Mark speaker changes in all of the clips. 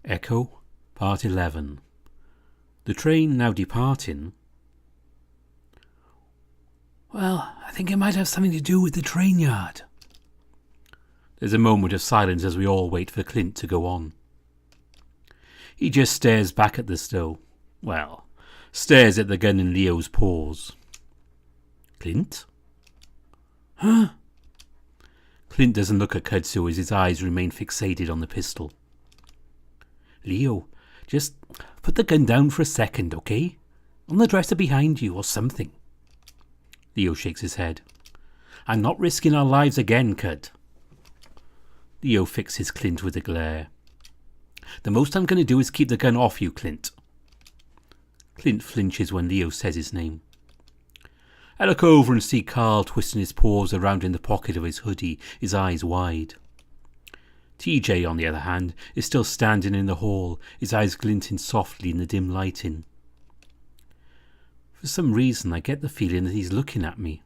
Speaker 1: Echo, Part 11. The train now departing.
Speaker 2: Well, I think it might have something to do with the train yard.
Speaker 1: There's a moment of silence as we all wait for Clint to go on. He just stares back at the stove. Well, stares at the gun in Leo's paws. Clint?
Speaker 2: Huh?
Speaker 1: Clint doesn't look at Kudzu as his eyes remain fixated on the pistol. Leo, just put the gun down for a second, okay? On the dresser behind you or something. Leo shakes his head. I'm not risking our lives again, Cud. Leo fixes Clint with a glare. The most I'm going to do is keep the gun off you, Clint. Clint flinches when Leo says his name. I look over and see Carl twisting his paws around in the pocket of his hoodie, his eyes wide. TJ, on the other hand, is still standing in the hall, his eyes glinting softly in the dim lighting. For some reason, I get the feeling that he's looking at me.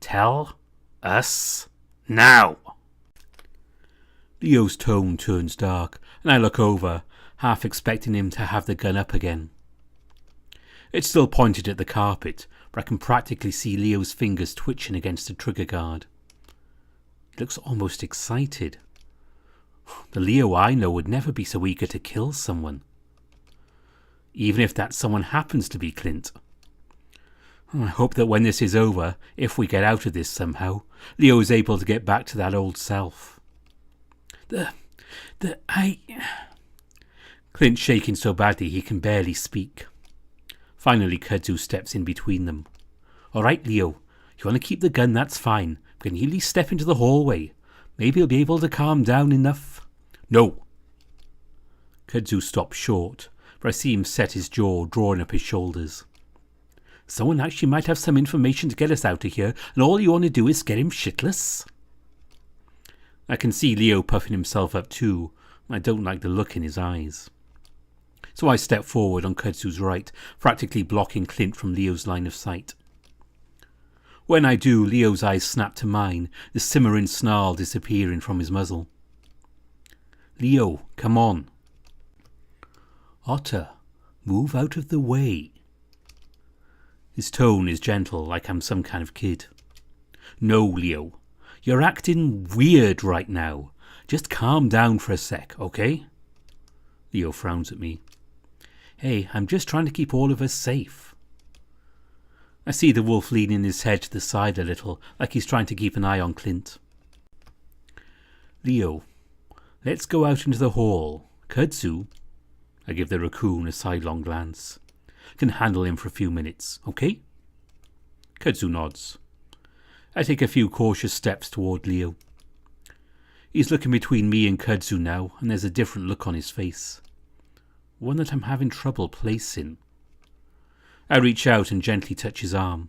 Speaker 1: Tell us now. Leo's tone turns dark, and I look over, half expecting him to have the gun up again. It's still pointed at the carpet, but I can practically see Leo's fingers twitching against the trigger guard. He looks almost excited. The Leo I know would never be so eager to kill someone. Even if that someone happens to be Clint. I hope that when this is over, if we get out of this somehow, Leo is able to get back to that old self. Clint's shaking so badly he can barely speak. Finally, Kudzu steps in between them. All right, Leo, you want to keep the gun, that's fine. But can you at least step into the hallway? Maybe he'll be able to calm down enough. No. Kudzu stops short, but I see him set his jaw, drawing up his shoulders. Someone actually might have some information to get us out of here, and all you want to do is get him shitless? I can see Leo puffing himself up too, and I don't like the look in his eyes. So I step forward on Kudzu's right, practically blocking Clint from Leo's line of sight. When I do, Leo's eyes snap to mine, the simmering snarl disappearing from his muzzle. Leo, come on. Otter, move out of the way. His tone is gentle, like I'm some kind of kid. No, Leo, you're acting weird right now. Just calm down for a sec, okay? Leo frowns at me. Hey, I'm just trying to keep all of us safe. I see the wolf leaning his head to the side a little, like he's trying to keep an eye on Clint. Leo, let's go out into the hall. Kudzu, I give the raccoon a sidelong glance, can handle him for a few minutes, okay? Kudzu nods. I take a few cautious steps toward Leo. He's looking between me and Kudzu now, and there's a different look on his face. One that I'm having trouble placing. I reach out and gently touch his arm.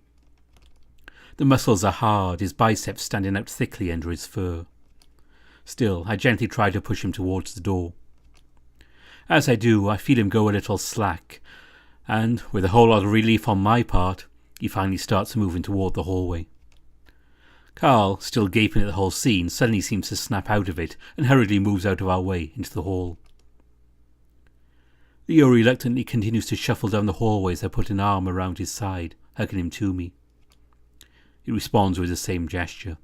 Speaker 1: The muscles are hard, his biceps standing out thickly under his fur. Still, I gently try to push him towards the door. As I do, I feel him go a little slack, and, with a whole lot of relief on my part, he finally starts moving toward the hallway. Carl, still gaping at the whole scene, suddenly seems to snap out of it and hurriedly moves out of our way into the hall. Leo reluctantly continues to shuffle down the hallway as I put an arm around his side, hugging him to me. He responds with the same gesture.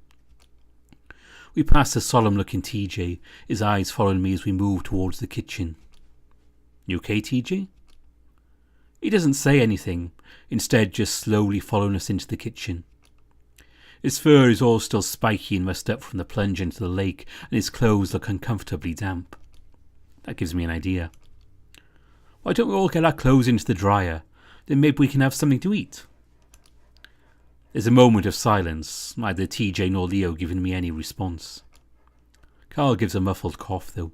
Speaker 1: We pass the solemn-looking TJ, his eyes following me as we move towards the kitchen. You okay, TJ? He doesn't say anything, instead just slowly following us into the kitchen. His fur is all still spiky and mussed up from the plunge into the lake, and his clothes look uncomfortably damp. That gives me an idea. Why don't we all get our clothes into the dryer? Then maybe we can have something to eat. There's a moment of silence, neither TJ nor Leo giving me any response. Carl gives a muffled cough, though.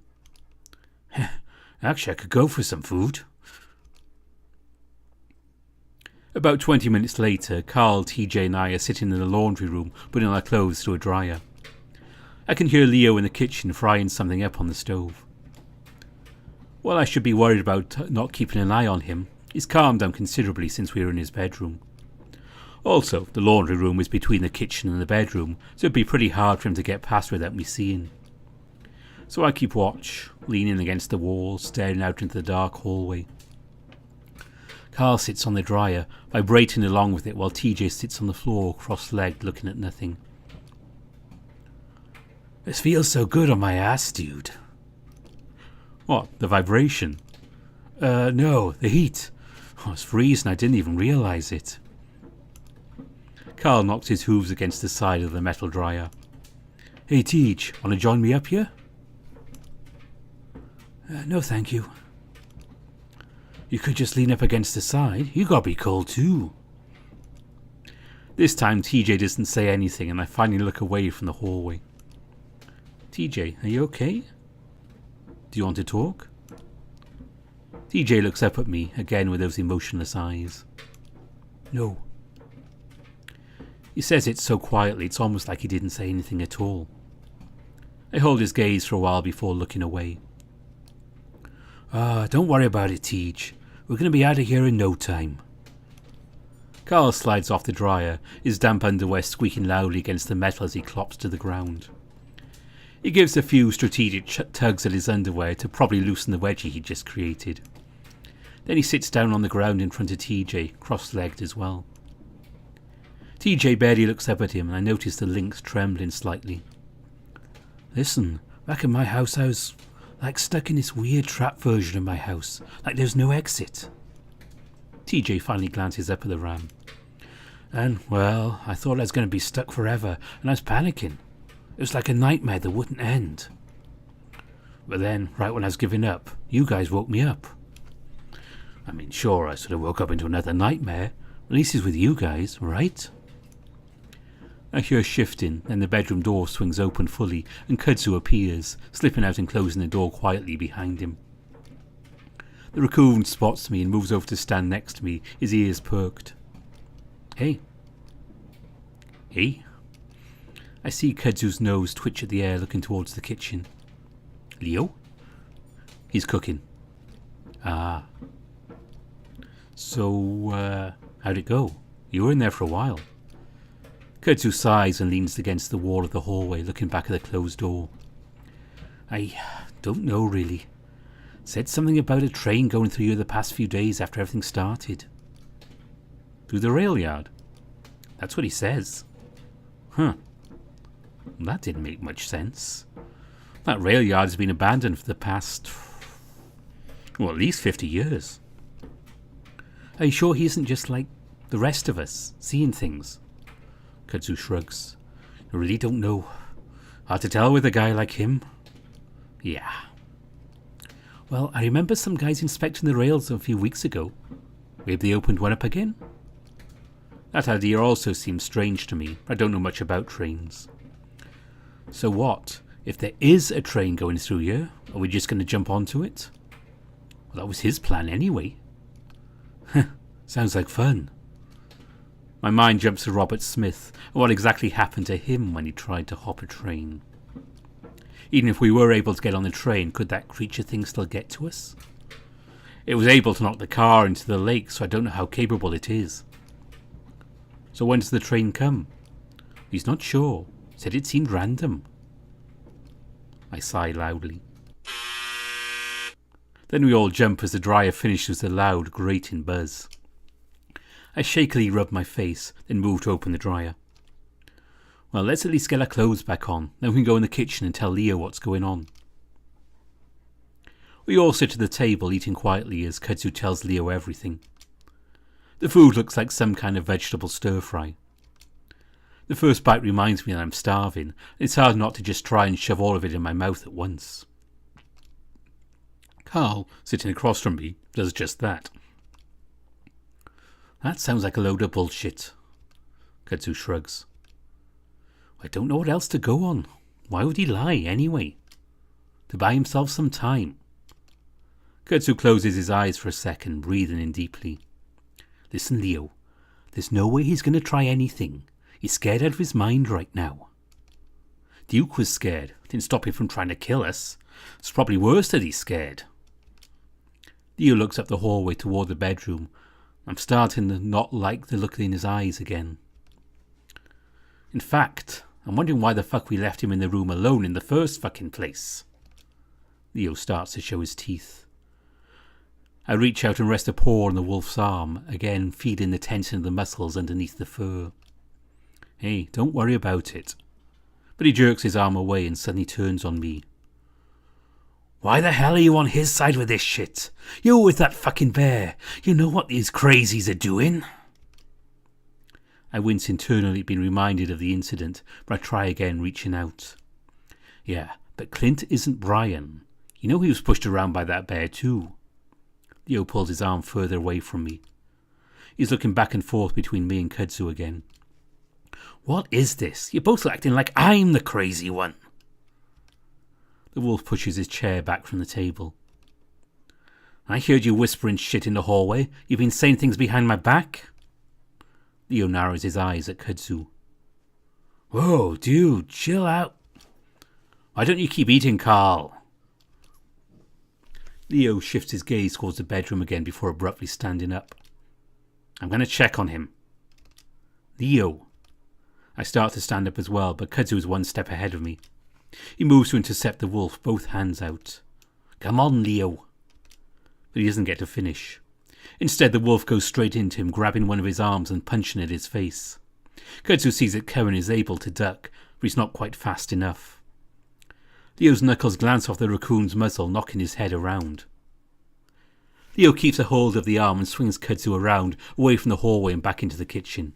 Speaker 1: Actually, I could go for some food. About 20 minutes later, Carl, TJ and I are sitting in the laundry room, putting our clothes through a dryer. I can hear Leo in the kitchen frying something up on the stove. While I should be worried about not keeping an eye on him, he's calmed down considerably since we were in his bedroom. Also, the laundry room is between the kitchen and the bedroom, so it'd be pretty hard for him to get past without me seeing. So I keep watch, leaning against the wall, staring out into the dark hallway. Carl sits on the dryer, vibrating along with it, while TJ sits on the floor, cross-legged, looking at nothing.
Speaker 2: This feels so good on my ass, dude.
Speaker 1: What, the vibration?
Speaker 2: No, the heat.
Speaker 1: Oh, it's freezing, I didn't even realise it. Carl knocks his hooves against the side of the metal dryer.
Speaker 2: Hey, Teach, wanna join me up here? No, thank you. You could just lean up against the side. You gotta be cold too.
Speaker 1: This time TJ doesn't say anything and I finally look away from the hallway. TJ, are you okay? Do you want to talk? TJ looks up at me, again with those emotionless eyes.
Speaker 2: No.
Speaker 1: He says it so quietly it's almost like he didn't say anything at all. I hold his gaze for a while before looking away.
Speaker 2: Don't worry about it, Teach. We're gonna be out of here in no time.
Speaker 1: Carl slides off the dryer, his damp underwear squeaking loudly against the metal as he clops to the ground. He gives a few strategic tugs at his underwear to probably loosen the wedgie he just created. Then he sits down on the ground in front of TJ, cross-legged as well. TJ barely looks up at him and I notice the links trembling slightly.
Speaker 2: Listen, back in my house I was like stuck in this weird trap version of my house, like there's no exit.
Speaker 1: TJ finally glances up at the ram.
Speaker 2: And, well, I thought I was going to be stuck forever, and I was panicking. It was like a nightmare that wouldn't end. But then, right when I was giving up, you guys woke me up. I mean, sure, I sort of woke up into another nightmare. At least it's with you guys, right?
Speaker 1: I hear shifting, then the bedroom door swings open fully, and Kudzu appears, slipping out and closing the door quietly behind him. The raccoon spots me and moves over to stand next to me, his ears perked. Hey. Hey. I see Kudzu's nose twitch at the air, looking towards the kitchen. Leo? He's cooking. Ah. So, how'd it go? You were in there for a while. Kudzu sighs and leans against the wall of the hallway, looking back at the closed door. I don't know, really. Said something about a train going through here the past few days after everything started. Through the rail yard? That's what he says. Huh. That didn't make much sense. That rail yard has been abandoned for the past, well, at least 50 years. Are you sure he isn't just like the rest of us, seeing things? Kudzu shrugs. I really don't know. Hard to tell with a guy like him. Yeah. Well, I remember some guys inspecting the rails a few weeks ago. Maybe they opened one up again? That idea also seems strange to me. I don't know much about trains. So what? If there is a train going through here, are we just going to jump onto it? Well, that was his plan anyway. Sounds like fun. My mind jumps to Robert Smith and what exactly happened to him when he tried to hop a train. Even if we were able to get on the train, could that creature thing still get to us? It was able to knock the car into the lake, so I don't know how capable it is. So when does the train come? He's not sure. Said it seemed random. I sigh loudly. Then we all jump as the dryer finishes with a loud, grating buzz. I shakily rub my face, then move to open the dryer. Well, let's at least get our clothes back on, then we can go in the kitchen and tell Leo what's going on. We all sit at the table eating quietly as Kudzu tells Leo everything. The food looks like some kind of vegetable stir-fry. The first bite reminds me that I'm starving, and it's hard not to just try and shove all of it in my mouth at once. Carl, sitting across from me, does just that. That sounds like a load of bullshit. Kudzu shrugs. I don't know what else to go on. Why would he lie, anyway? To buy himself some time. Kudzu closes his eyes for a second, breathing in deeply. Listen, Leo. There's no way he's going to try anything. He's scared out of his mind right now. Duke was scared. Didn't stop him from trying to kill us. It's probably worse that he's scared. Leo looks up the hallway toward the bedroom. I'm starting to not like the look in his eyes again. In fact, I'm wondering why the fuck we left him in the room alone in the first fucking place. Leo starts to show his teeth. I reach out and rest a paw on the wolf's arm, again feeling the tension of the muscles underneath the fur. Hey, don't worry about it. But he jerks his arm away and suddenly turns on me. Why the hell are you on his side with this shit? You're with that fucking bear. You know what these crazies are doing? I wince internally at being reminded of the incident, but I try again, reaching out. Yeah, but Clint isn't Brian. You know he was pushed around by that bear too. Leo pulls his arm further away from me. He's looking back and forth between me and Kudzu again. What is this? You're both acting like I'm the crazy one. The wolf pushes his chair back from the table. I heard you whispering shit in the hallway. You've been saying things behind my back? Leo narrows his eyes at Kudzu. Whoa, dude, chill out. Why don't you keep eating, Carl? Leo shifts his gaze towards the bedroom again before abruptly standing up. I'm going to check on him. Leo. I start to stand up as well, but Kudzu is one step ahead of me. He moves to intercept the wolf, both hands out. Come on, Leo. But he doesn't get to finish. Instead, the wolf goes straight into him, grabbing one of his arms and punching at his face. Kudzu sees it coming and is able to duck, but he's not quite fast enough. Leo's knuckles glance off the raccoon's muzzle, knocking his head around. Leo keeps a hold of the arm and swings Kudzu around, away from the hallway and back into the kitchen.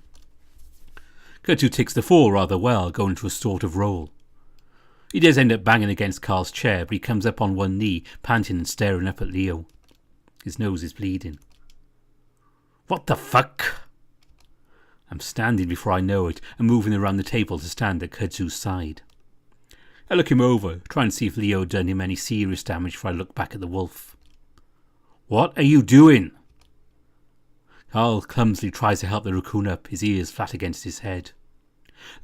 Speaker 1: Kudzu takes the fall rather well, going into a sort of roll. He does end up banging against Carl's chair, but he comes up on one knee, panting and staring up at Leo. His nose is bleeding. What the fuck? I'm standing before I know it, and moving around the table to stand at Kudzu's side. I look him over, trying to see if Leo had done him any serious damage before I look back at the wolf. What are you doing? Carl clumsily tries to help the raccoon up, his ears flat against his head.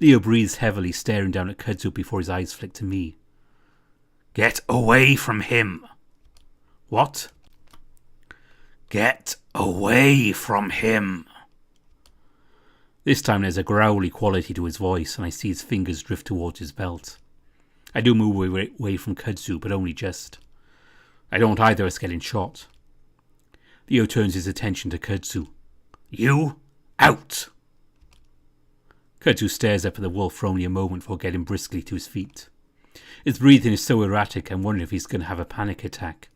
Speaker 1: Leo breathes heavily, staring down at Kudzu before his eyes flick to me. Get away from him. What? Get away from him. This time there's a growly quality to his voice, and I see his fingers drift towards his belt. I do move away from Kudzu, but only just. I don't either risk getting shot. Leo turns his attention to Kudzu. You out! Kudzu stares up at the wolf for only a moment before getting briskly to his feet. His breathing is so erratic I'm wondering if he's going to have a panic attack.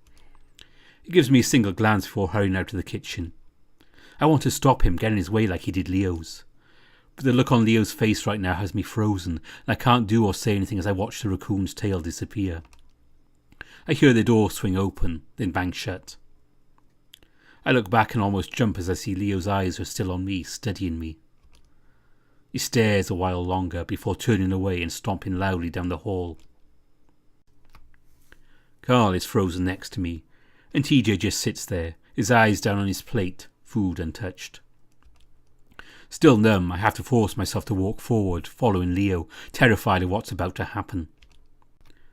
Speaker 1: He gives me a single glance before hurrying out to the kitchen. I want to stop him getting in his way like he did Leo's. But the look on Leo's face right now has me frozen, and I can't do or say anything as I watch the raccoon's tail disappear. I hear the door swing open, then bang shut. I look back and almost jump as I see Leo's eyes are still on me, studying me. He stares a while longer before turning away and stomping loudly down the hall. Carl is frozen next to me, and TJ just sits there, his eyes down on his plate, food untouched. Still numb, I have to force myself to walk forward, following Leo, terrified of what's about to happen.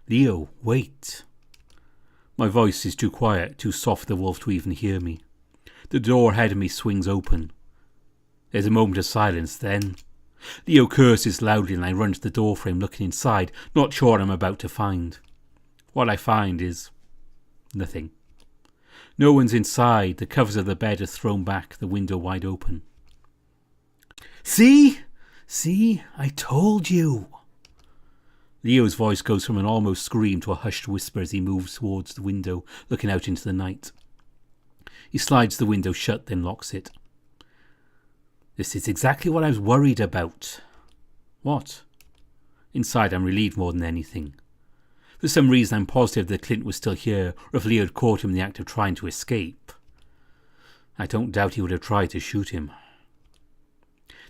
Speaker 1: Leo, wait. My voice is too quiet, too soft for the wolf to even hear me. The door ahead of me swings open. There's a moment of silence, then Leo curses loudly and I run to the doorframe looking inside, not sure what I'm about to find. What I find is nothing. No one's inside, the covers of the bed are thrown back, the window wide open. See? See? I told you. Leo's voice goes from an almost scream to a hushed whisper as he moves towards the window, looking out into the night. He slides the window shut, then locks it. This is exactly what I was worried about. What? Inside, I'm relieved more than anything. For some reason, I'm positive that Clint was still here, or if Leo had caught him in the act of trying to escape. I don't doubt he would have tried to shoot him.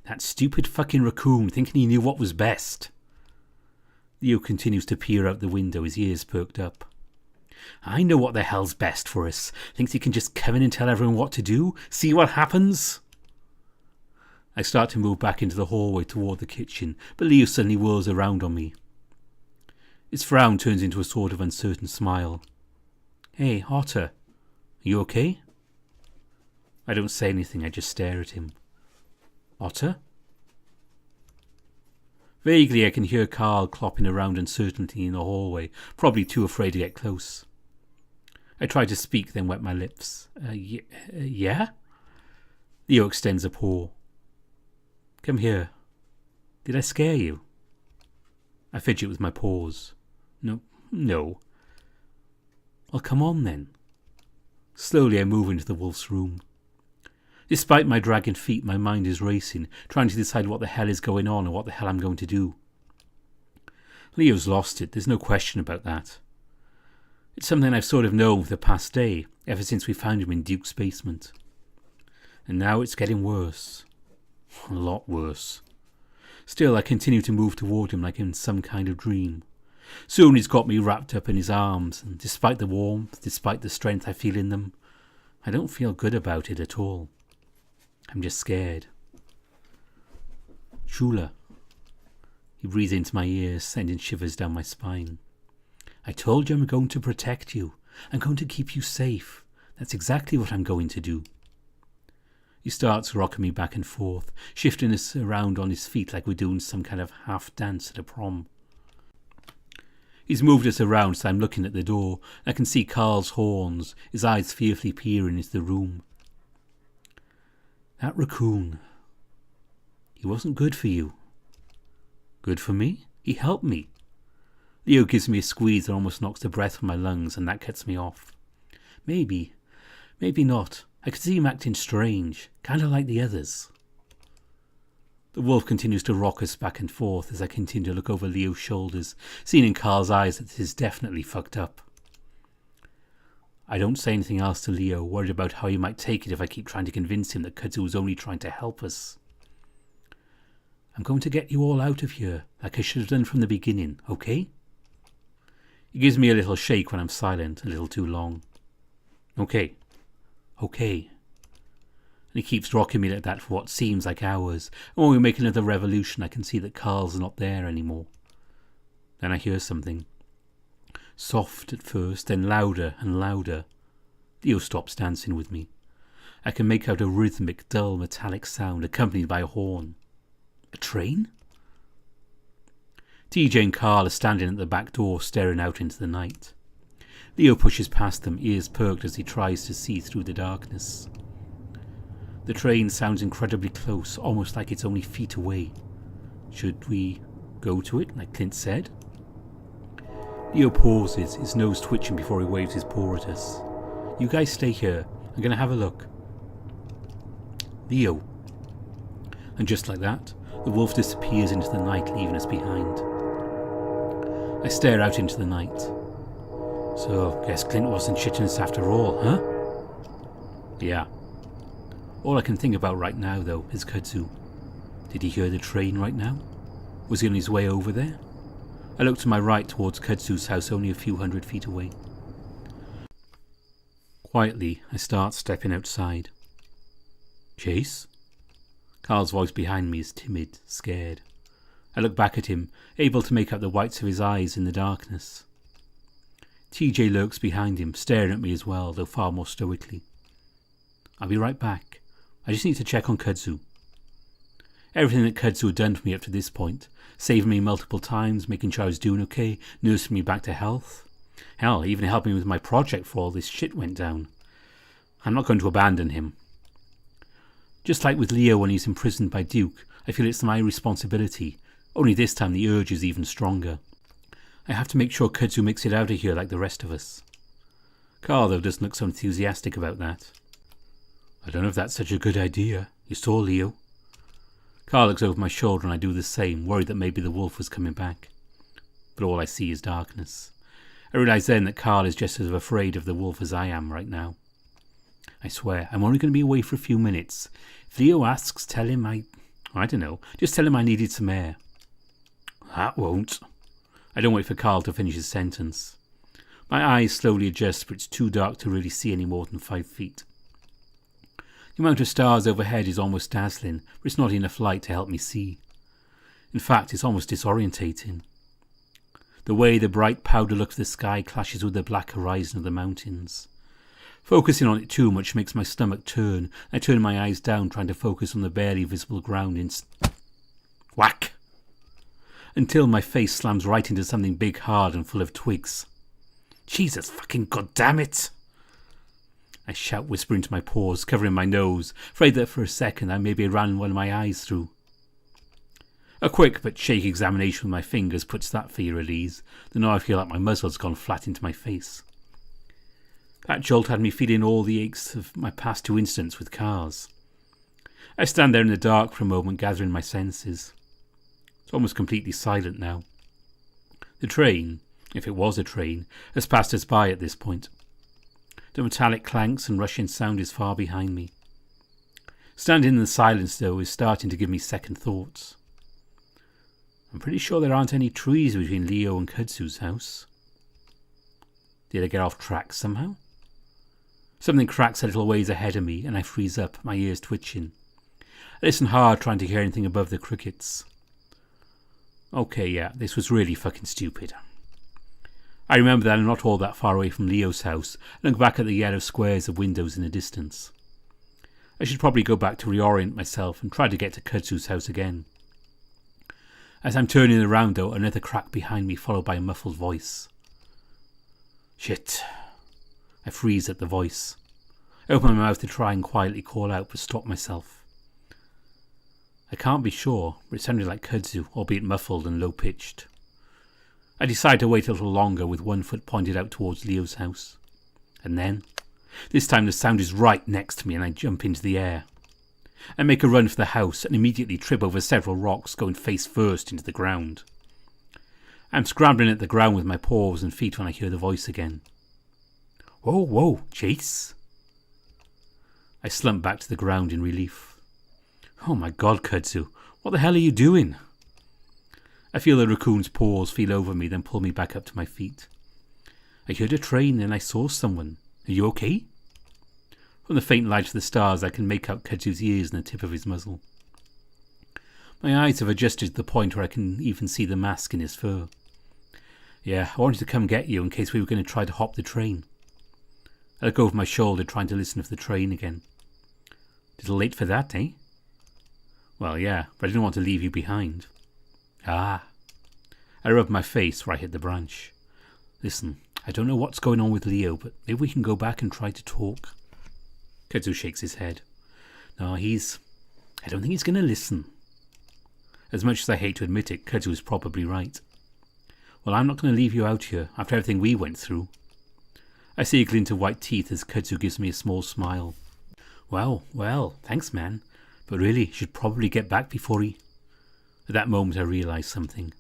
Speaker 1: That stupid fucking raccoon, thinking he knew what was best. Leo continues to peer out the window, his ears perked up. I know what the hell's best for us. Thinks he can just come in and tell everyone what to do? See what happens? I start to move back into the hallway toward the kitchen, but Leo suddenly whirls around on me. His frown turns into a sort of uncertain smile. Hey, Otter, are you okay? I don't say anything, I just stare at him. Otter? Vaguely I can hear Carl clopping around uncertainly in the hallway, probably too afraid to get close. I try to speak, then wet my lips. Yeah? Leo extends a paw. Come here. Did I scare you? I fidget with my paws. No. Well, come on then. Slowly I move into the wolf's room. Despite my dragging feet, my mind is racing, trying to decide what the hell is going on and what the hell I'm going to do. Leo's lost it, there's no question about that. It's something I've sort of known for the past day, ever since we found him in Duke's basement. And now it's getting worse. A lot worse. Still, I continue to move toward him like in some kind of dream. Soon he's got me wrapped up in his arms, and despite the warmth, despite the strength I feel in them, I don't feel good about it at all. I'm just scared. Shula. He breathes into my ears, sending shivers down my spine. I told you I'm going to protect you. I'm going to keep you safe. That's exactly what I'm going to do. He starts rocking me back and forth, shifting us around on his feet like we're doing some kind of half dance at a prom. He's moved us around so I'm looking at the door. I can see Carl's horns, his eyes fearfully peering into the room. That raccoon. He wasn't good for you. Good for me? He helped me. Leo gives me a squeeze that almost knocks the breath from my lungs, and that cuts me off. Maybe not. I could see him acting strange, kind of like the others. The wolf continues to rock us back and forth as I continue to look over Leo's shoulders, seeing in Carl's eyes that this is definitely fucked up. I don't say anything else to Leo, worried about how he might take it if I keep trying to convince him that Kudzu was only trying to help us. I'm going to get you all out of here, like I should have done from the beginning, okay? He gives me a little shake when I'm silent, a little too long. Okay. And he keeps rocking me like that for what seems like hours, and when we make another revolution I can see that Carl's not there anymore. Then I hear something. Soft at first, then louder and louder. Leo stops dancing with me. I can make out a rhythmic, dull, metallic sound accompanied by a horn. A train? TJ and Carl are standing at the back door staring out into the night. Leo pushes past them, ears perked as he tries to see through the darkness. The train sounds incredibly close, almost like it's only feet away. Should we go to it, like Clint said? Leo pauses, his nose twitching before he waves his paw at us. You guys stay here. I'm going to have a look. Leo. And just like that, the wolf disappears into the night, leaving us behind. I stare out into the night. So, guess Clint wasn't shitting us after all, huh? Yeah. All I can think about right now, though, is Kudzu. Did he hear the train right now? Was he on his way over there? I look to my right towards Kudzu's house, only a few hundred feet away. Quietly, I start stepping outside. Chase? Carl's voice behind me is timid, scared. I look back at him, able to make out the whites of his eyes in the darkness. TJ lurks behind him, staring at me as well, though far more stoically. I'll be right back. I just need to check on Kudzu. Everything that Kudzu had done for me up to this point, saving me multiple times, making sure I was doing okay, nursing me back to health. Hell, even helping me with my project before all this shit went down. I'm not going to abandon him. Just like with Leo when he's imprisoned by Duke, I feel it's my responsibility. Only this time the urge is even stronger. I have to make sure Kudzu makes it out of here like the rest of us. Carl, though, doesn't look so enthusiastic about that. I don't know if that's such a good idea. You saw Leo. Carl looks over my shoulder and I do the same, worried that maybe the wolf was coming back. But all I see is darkness. I realise then that Carl is just as afraid of the wolf as I am right now. I swear, I'm only going to be away for a few minutes. If Leo asks, tell him I don't know, just tell him I needed some air. That won't. I don't wait for Carl to finish his sentence. My eyes slowly adjust, but it's too dark to really see any more than 5 feet. The amount of stars overhead is almost dazzling, but it's not enough light to help me see. In fact, it's almost disorientating. The way the bright powder look of the sky clashes with the black horizon of the mountains. Focusing on it too much makes my stomach turn. I turn my eyes down, trying to focus on the barely visible ground whack! Until my face slams right into something big, hard, and full of twigs. Jesus fucking goddamn it!
Speaker 2: I shout, whispering to my paws, covering my nose, afraid that for a second I maybe ran one of my eyes through. A quick but shaky examination with my fingers puts that fear at ease, though now I feel like my muzzle's gone flat into my face. That jolt had me feeling all the aches of my past 2 incidents with cars. I stand there in the dark for a moment, gathering my senses. It's almost completely silent now. The train, if it was a train, has passed us by at this point. The metallic clanks and rushing sound is far behind me. Standing in the silence, though, is starting to give me second thoughts. I'm pretty sure there aren't any trees between Leo and Kudzu's house. Did I get off track somehow? Something cracks a little ways ahead of me, and I freeze up, my ears twitching. I listen hard, trying to hear anything above the crickets. Okay, yeah, this was really fucking stupid. I remember that I'm not all that far away from Leo's house, and look back at the yellow squares of windows in the distance. I should probably go back to reorient myself and try to get to Kudzu's house again. As I'm turning around, though, another crack behind me, followed by a muffled voice. Shit. I freeze at the voice. I open my mouth to try and quietly call out, but stop myself. I can't be sure, but it sounded like Kudzu, albeit muffled and low-pitched. I decide to wait a little longer with one foot pointed out towards Leo's house. And then, this time the sound is right next to me and I jump into the air. I make a run for the house and immediately trip over several rocks, going face first into the ground. I'm scrambling at the ground with my paws and feet when I hear the voice again. Whoa, whoa, Chase! I slump back to the ground in relief. Oh my god, Kudzu, what the hell are you doing? I feel the raccoon's paws feel over me, then pull me back up to my feet. I heard a train and I saw someone. Are you okay? From the faint light of the stars, I can make out Kudzu's ears and the tip of his muzzle. My eyes have adjusted to the point where I can even see the mask in his fur. Yeah, I wanted to come get you in case we were going to try to hop the train. I look over my shoulder, trying to listen for the train again. Little late for that, eh? Well, yeah, but I didn't want to leave you behind. Ah. I rub my face where I hit the branch. Listen, I don't know what's going on with Leo, but maybe we can go back and try to talk. Kudzu shakes his head. No, I don't think he's going to listen. As much as I hate to admit it, Kudzu is probably right. Well, I'm not going to leave you out here after everything we went through. I see a glint of white teeth as Kudzu gives me a small smile. Well, thanks, man. But really, you should probably get back before he... At that moment I realised something.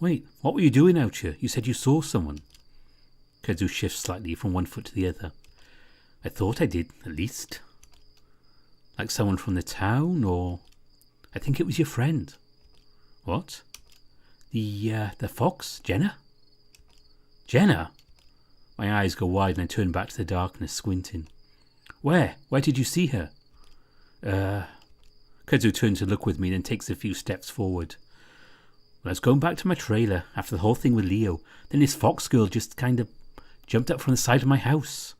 Speaker 2: Wait, what were you doing out here? You said you saw someone. Kudzu shifts slightly from one foot to the other. I thought I did, at least. Like someone from the town, or... I think it was your friend. What? The fox, Jenna? Jenna? My eyes go wide and I turn back to the darkness, squinting. Where? Where did you see her? Kudzu turns to look with me and then takes a few steps forward. Well, I was going back to my trailer after the whole thing with Leo. Then this fox girl just kind of jumped up from the side of my house.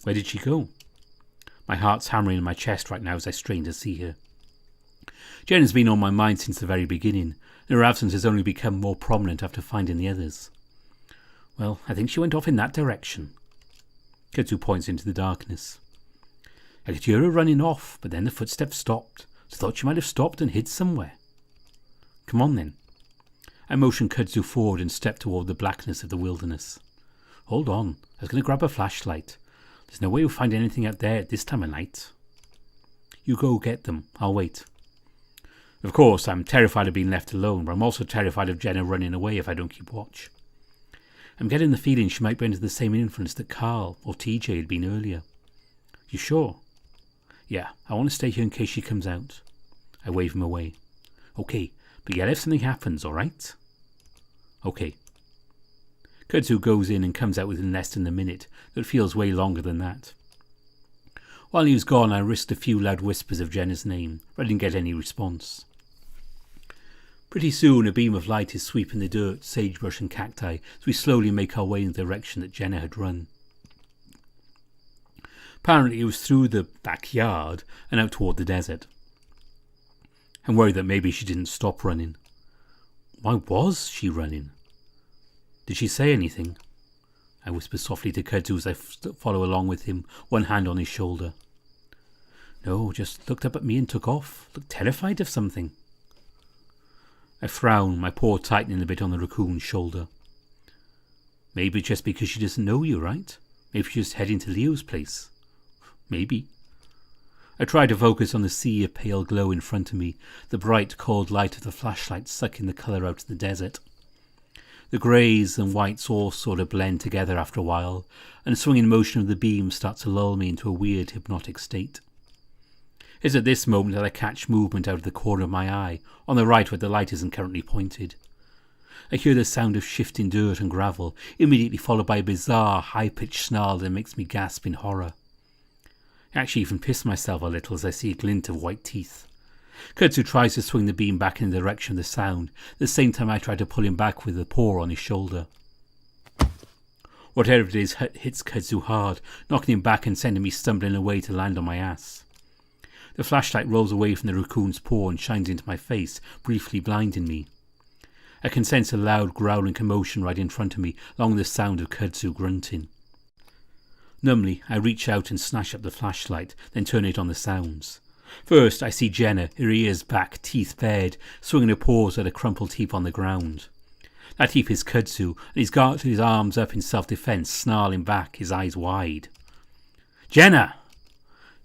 Speaker 2: Where did she go? My heart's hammering in my chest right now as I strain to see her. Jenna's been on my mind since the very beginning, and her absence has only become more prominent after finding the others. Well, I think she went off in that direction. Kudzu points into the darkness. I could hear her running off, but then the footsteps stopped, so I thought she might have stopped and hid somewhere. Come on then. I motion Kudzu forward and step toward the blackness of the wilderness. Hold on, I was going to grab a flashlight. There's no way we'll find anything out there at this time of night. You go get them, I'll wait. Of course, I'm terrified of being left alone, but I'm also terrified of Jenna running away if I don't keep watch. I'm getting the feeling she might be under the same influence that Carl or TJ had been earlier. You sure? Yeah, I want to stay here in case she comes out. I wave him away. Okay, but yell if something happens, alright? Okay. Kudzu goes in and comes out within less than a minute, though it feels way longer than that. While he was gone, I risked a few loud whispers of Jenna's name, but I didn't get any response. Pretty soon a beam of light is sweeping the dirt, sagebrush and cacti as we slowly make our way in the direction that Jenna had run. Apparently it was through the backyard and out toward the desert. I'm worried that maybe she didn't stop running. Why was she running? Did she say anything? I whisper softly to Kudzu as I follow along with him, one hand on his shoulder. No, just looked up at me and took off. Looked terrified of something. I frown, my paw tightening a bit on the raccoon's shoulder. Maybe just because she doesn't know you, right? Maybe she's just heading to Leo's place. Maybe. I try to focus on the sea of pale glow in front of me, the bright, cold light of the flashlight sucking the colour out of the desert. The greys and whites all sort of blend together after a while, and the swinging motion of the beam starts to lull me into a weird hypnotic state. It's at this moment that I catch movement out of the corner of my eye, on the right where the light isn't currently pointed. I hear the sound of shifting dirt and gravel, immediately followed by a bizarre, high-pitched snarl that makes me gasp in horror. I actually even piss myself a little as I see a glint of white teeth. Kudzu tries to swing the beam back in the direction of the sound, at the same time I try to pull him back with a paw on his shoulder. Whatever it is hits Kudzu hard, knocking him back and sending me stumbling away to land on my ass. The flashlight rolls away from the raccoon's paw and shines into my face, briefly blinding me. I can sense a loud growling commotion right in front of me, along with the sound of Kudzu grunting. Numbly, I reach out and snatch up the flashlight, then turn it on the sounds. First, I see Jenna, her ears back, teeth bared, swinging her paws at a crumpled heap on the ground. That heap is Kudzu, and he's got his arms up in self-defense, snarling back, his eyes wide. Jenna!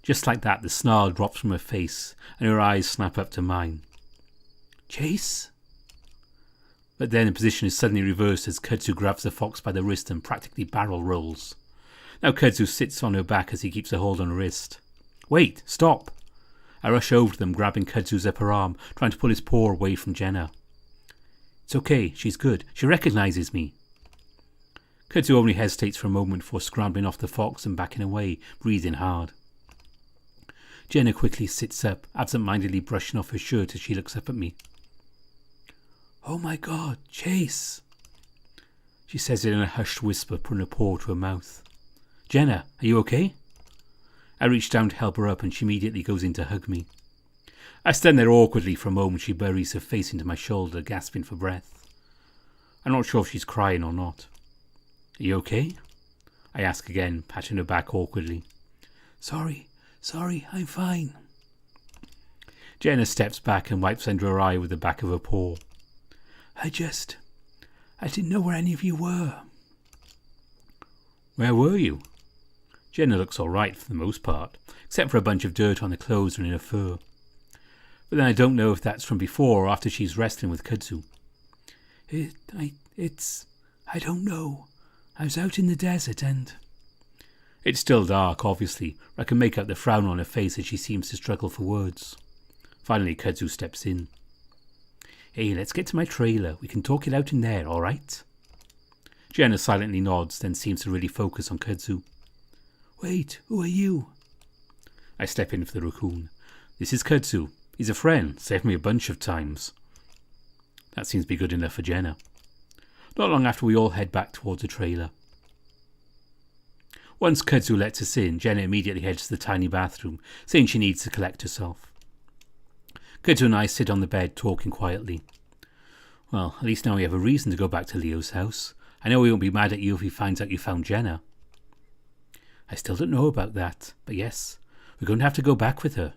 Speaker 2: Just like that, the snarl drops from her face, and her eyes snap up to mine. Chase? But then the position is suddenly reversed as Kudzu grabs the fox by the wrist and practically barrel rolls. Now Kudzu sits on her back as he keeps a hold on her wrist. Wait, stop! I rush over to them, grabbing Kudzu's upper arm, trying to pull his paw away from Jenna. It's okay, she's good. She recognizes me. Kudzu only hesitates for a moment before scrambling off the fox and backing away, breathing hard. Jenna quickly sits up, absent-mindedly brushing off her shirt as she looks up at me. Oh my God, Chase! She says it in a hushed whisper, putting her paw to her mouth. Jenna, are you okay? I reach down to help her up and she immediately goes in to hug me. I stand there awkwardly for a moment. She buries her face into my shoulder, gasping for breath. I'm not sure if she's crying or not. Are you okay? I ask again, patting her back awkwardly. Sorry, I'm fine. Jenna steps back and wipes under her eye with the back of her paw. I didn't know where any of you were. Where were you? Jenna looks all right for the most part, except for a bunch of dirt on the clothes and in her fur. But then I don't know if that's from before or after she's wrestling with Kudzu. I don't know. I was out in the desert and... It's still dark, obviously, but I can make out the frown on her face as she seems to struggle for words. Finally, Kudzu steps in. Hey, let's get to my trailer. We can talk it out in there, all right? Jenna silently nods, then seems to really focus on Kudzu. Wait, who are you? I step in for the raccoon. This is Kudzu. He's a friend. Saved me a bunch of times. That seems to be good enough for Jenna. Not long after, we all head back towards the trailer. Once Kudzu lets us in, Jenna immediately heads to the tiny bathroom, saying she needs to collect herself. Kudzu and I sit on the bed, talking quietly. Well, at least now we have a reason to go back to Leo's house. I know he won't be mad at you if he finds out you found Jenna. I still don't know about that, but yes, we're going to have to go back with her.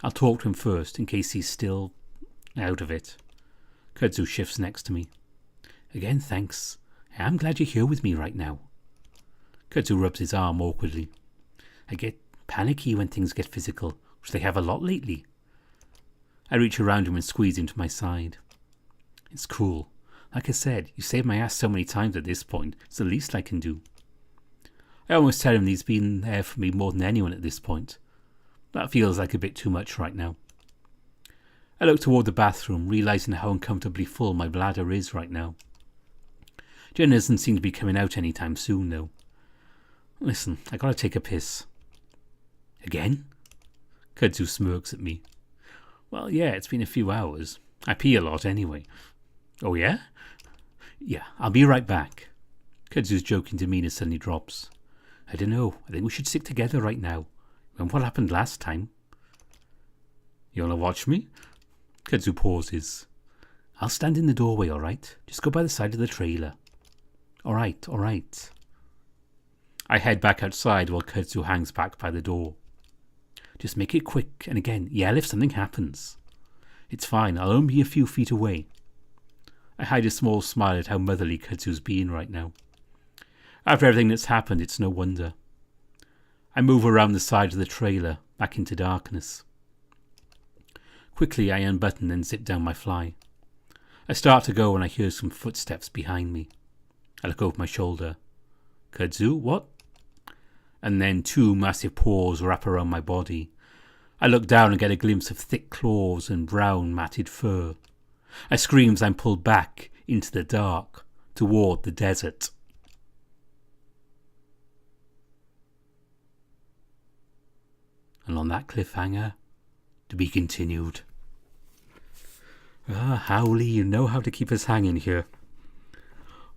Speaker 2: I'll talk to him first, in case he's still out of it. Kudzu shifts next to me. Again, thanks. I am glad you're here with me right now. Kudzu rubs his arm awkwardly. I get panicky when things get physical, which they have a lot lately. I reach around him and squeeze him to my side. It's cool. Like I said, you saved my ass so many times at this point. It's the least I can do. I almost tell him he's been there for me more than anyone at this point. That feels like a bit too much right now. I look toward the bathroom, realizing how uncomfortably full my bladder is right now. Jenna doesn't seem to be coming out anytime soon, though. Listen, I gotta take a piss. Again? Kudzu smirks at me. Well, yeah, it's been a few hours. I pee a lot anyway. Oh, yeah? Yeah, I'll be right back. Kudzu's joking demeanor suddenly drops. I don't know. I think we should stick together right now. Remember what happened last time? You wanna watch me? Kudzu pauses. I'll stand in the doorway, all right? Just go by the side of the trailer. Alright, alright. I head back outside while Kudzu hangs back by the door. Just make it quick, and again, yell if something happens. It's fine, I'll only be a few feet away. I hide a small smile at how motherly Kudzu's being right now. After everything that's happened, it's no wonder. I move around the side of the trailer, back into darkness. Quickly I unbutton and zip down my fly. I start to go when I hear some footsteps behind me. I look over my shoulder. Kudzu, what? And then 2 massive paws wrap around my body. I look down and get a glimpse of thick claws and brown matted fur. I scream as I'm pulled back into the dark, toward the desert. And on that cliffhanger, to be continued. Howley, you know how to keep us hanging here.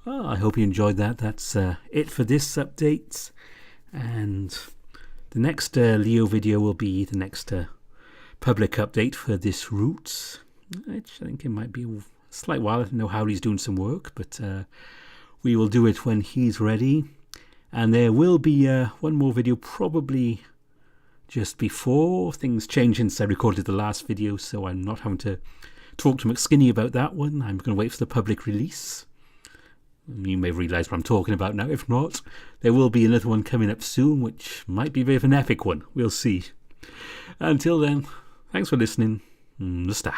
Speaker 2: I hope you enjoyed that. That's it for this update. And the next Leo video will be the next public update for this route. Which I think it might be a slight while. I don't know how he's doing some work, but we will do it when he's ready. And there will be one more video probably just before things change since I recorded the last video, so I'm not having to talk to McSkinny about that one. I'm going to wait for the public release. You may realise what I'm talking about now. If not, there will be another one coming up soon, which might be a bit of an epic one. We'll see. Until then, thanks for listening. The star.